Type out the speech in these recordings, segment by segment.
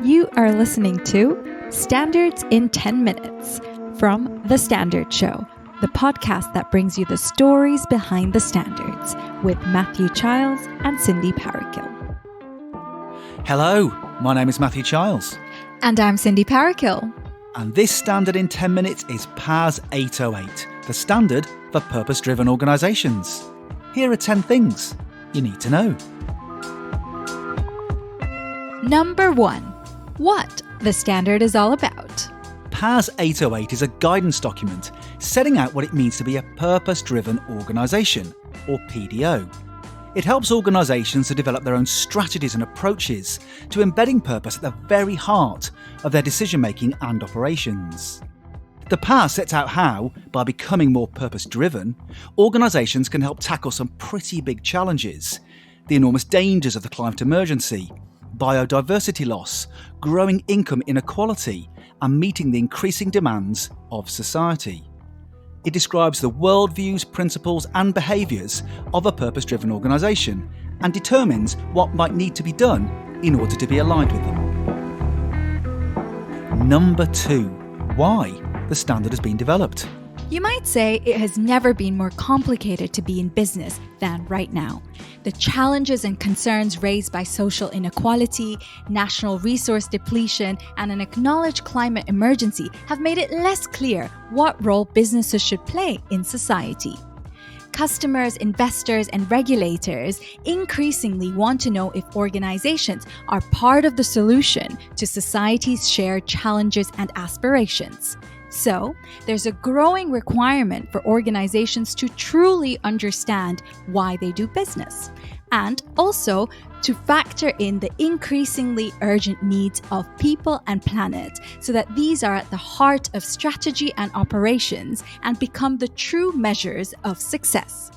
You are listening to Standards in 10 Minutes from The Standard Show, the podcast that brings you the stories behind the standards with Matthew Childs and Cindy Parakill. Hello, my name is Matthew Childs. And I'm Cindy Parakill. And this Standard in 10 Minutes is PAS 808, the standard for purpose-driven organisations. Here are 10 things you need to know. Number 1. What the standard is all about. PAS 808 is a guidance document setting out what it means to be a purpose-driven organisation, or PDO. It helps organisations to develop their own strategies and approaches to embedding purpose at the very heart of their decision-making and operations. The PAS sets out how, by becoming more purpose-driven, organisations can help tackle some pretty big challenges: the enormous dangers of the climate emergency, biodiversity loss, growing income inequality, and meeting the increasing demands of society. It describes the worldviews, principles, and behaviours of a purpose-driven organisation and determines what might need to be done in order to be aligned with them. Number 2. Why the standard has been developed. You might say it has never been more complicated to be in business than right now. The challenges and concerns raised by social inequality, national resource depletion, and an acknowledged climate emergency have made it less clear what role businesses should play in society. Customers, investors, and regulators increasingly want to know if organizations are part of the solution to society's shared challenges and aspirations. So, there's a growing requirement for organizations to truly understand why they do business, and also to factor in the increasingly urgent needs of people and planet so that these are at the heart of strategy and operations and become the true measures of success.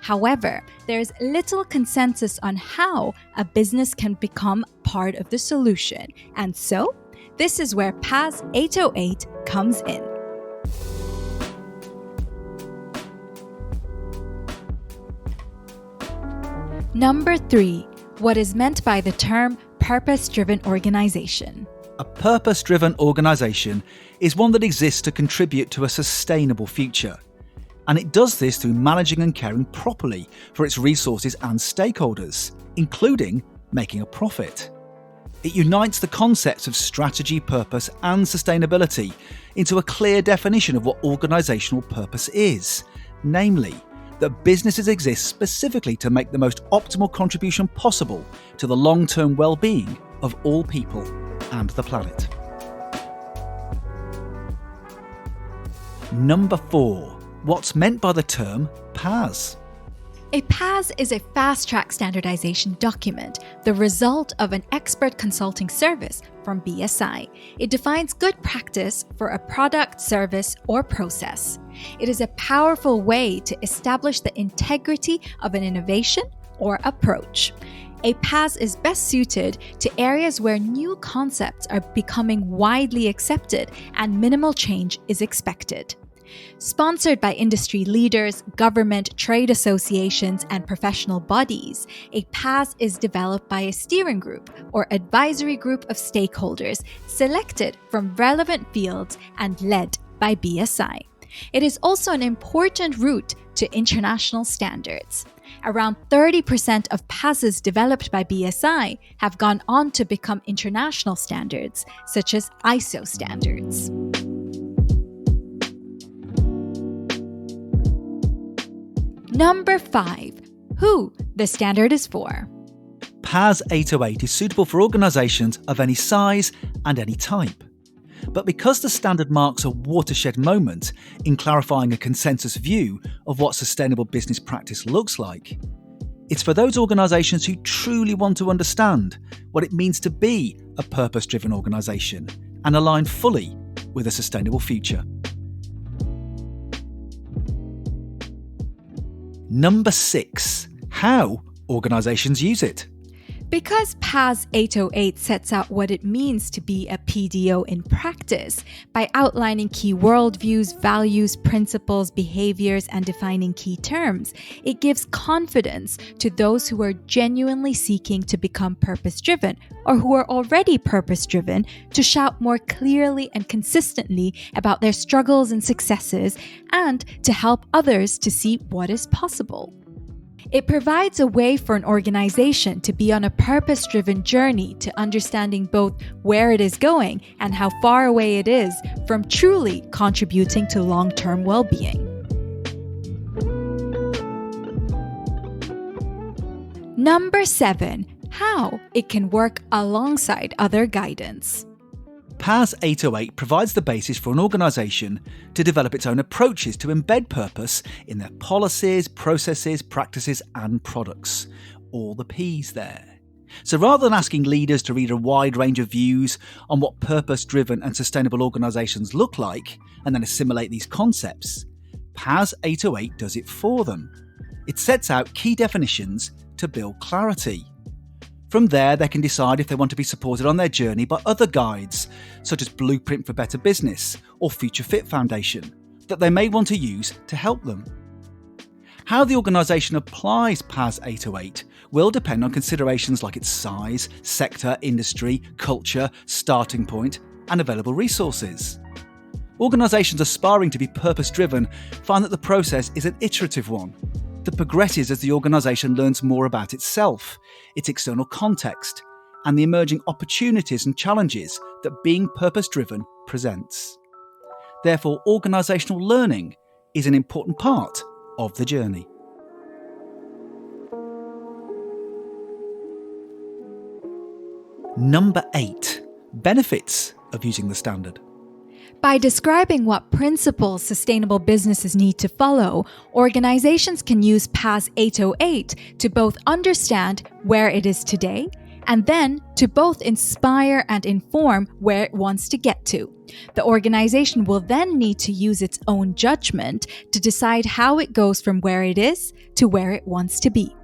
However, there's little consensus on how a business can become part of the solution, and so this is where PAS 808 comes in. Number 3. What is meant by the term purpose-driven organization? A purpose-driven organisation is one that exists to contribute to a sustainable future. And it does this through managing and caring properly for its resources and stakeholders, including making a profit. It unites the concepts of strategy, purpose, and sustainability into a clear definition of what organisational purpose is, namely, that businesses exist specifically to make the most optimal contribution possible to the long-term well-being of all people and the planet. Number 4. What's meant by the term PAS? A PAS is a fast-track standardization document, the result of an expert consulting service from BSI. It defines good practice for a product, service, or process. It is a powerful way to establish the integrity of an innovation or approach. A PAS is best suited to areas where new concepts are becoming widely accepted and minimal change is expected. Sponsored by industry leaders, government, trade associations, and professional bodies, a PAS is developed by a steering group or advisory group of stakeholders selected from relevant fields and led by BSI. It is also an important route to international standards. Around 30% of PASs developed by BSI have gone on to become international standards, such as ISO standards. Number 5. Who the standard is for. PAS 808 is suitable for organisations of any size and any type. But because the standard marks a watershed moment in clarifying a consensus view of what sustainable business practice looks like, it's for those organisations who truly want to understand what it means to be a purpose-driven organisation and align fully with a sustainable future. Number 6. How organisations use it. Because PAS 808 sets out what it means to be a PDO in practice by outlining key worldviews, values, principles, behaviors, and defining key terms, it gives confidence to those who are genuinely seeking to become purpose-driven or who are already purpose-driven to shout more clearly and consistently about their struggles and successes and to help others to see what is possible. It provides a way for an organization to be on a purpose-driven journey to understanding both where it is going and how far away it is from truly contributing to long-term well-being. Number 7. How it can work alongside other guidance. PAS 808 provides the basis for an organisation to develop its own approaches to embed purpose in their policies, processes, practices and products. All the P's there. So rather than asking leaders to read a wide range of views on what purpose-driven and sustainable organisations look like and then assimilate these concepts, PAS 808 does it for them. It sets out key definitions to build clarity. From there, they can decide if they want to be supported on their journey by other guides, such as Blueprint for Better Business or Future Fit Foundation, that they may want to use to help them. How the organisation applies PAS 808 will depend on considerations like its size, sector, industry, culture, starting point, and available resources. Organisations aspiring to be purpose-driven find that the process is an iterative one that progresses as the organisation learns more about itself, its external context, and the emerging opportunities and challenges that being purpose-driven presents. Therefore, organisational learning is an important part of the journey. Number 8. Benefits of using the standard. By describing what principles sustainable businesses need to follow, organizations can use PAS 808 to both understand where it is today and then to both inspire and inform where it wants to get to. The organization will then need to use its own judgment to decide how it goes from where it is to where it wants to be.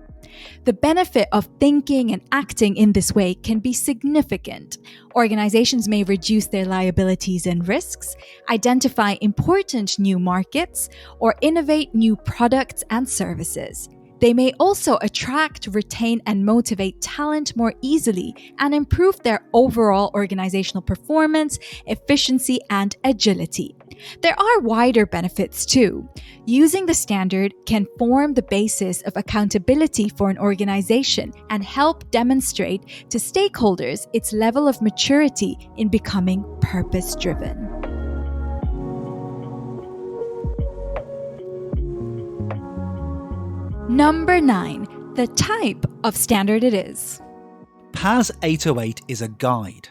The benefit of thinking and acting in this way can be significant. Organizations may reduce their liabilities and risks, identify important new markets, or innovate new products and services. They may also attract, retain, and motivate talent more easily and improve their overall organizational performance, efficiency, and agility. There are wider benefits too. Using the standard can form the basis of accountability for an organization and help demonstrate to stakeholders its level of maturity in becoming purpose-driven. Number 9. The type of standard it is. PAS 808 is a guide.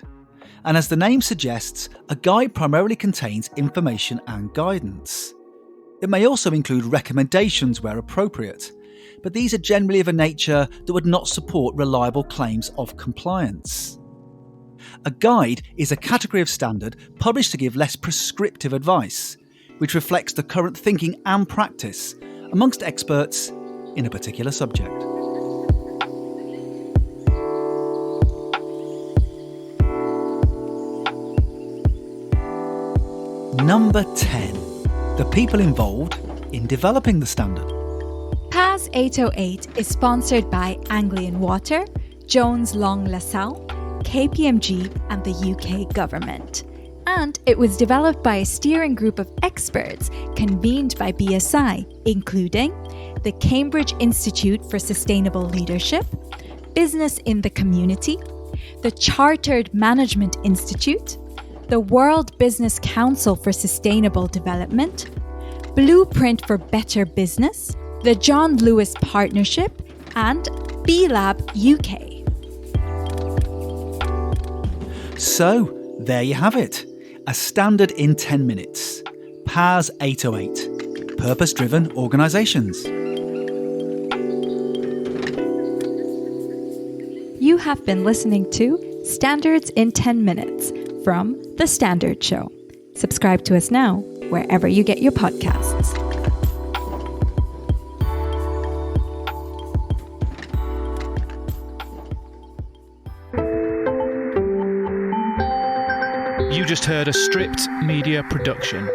And as the name suggests, a guide primarily contains information and guidance. It may also include recommendations where appropriate, but these are generally of a nature that would not support reliable claims of compliance. A guide is a category of standard published to give less prescriptive advice, which reflects the current thinking and practice amongst experts in a particular subject. Number 10. The people involved in developing the standard. PAS 808 is sponsored by Anglian Water, Jones Long LaSalle, KPMG and the UK government. And it was developed by a steering group of experts convened by BSI, including the Cambridge Institute for Sustainable Leadership, Business in the Community, the Chartered Management Institute, the World Business Council for Sustainable Development, Blueprint for Better Business, the John Lewis Partnership, and B-Lab UK. So, there you have it. A standard in 10 minutes. PAS 808. Purpose-driven organisations. You have been listening to Standards in 10 Minutes from The Standard Show. Subscribe to us now, wherever you get your podcasts. You just heard a Stripped Media production.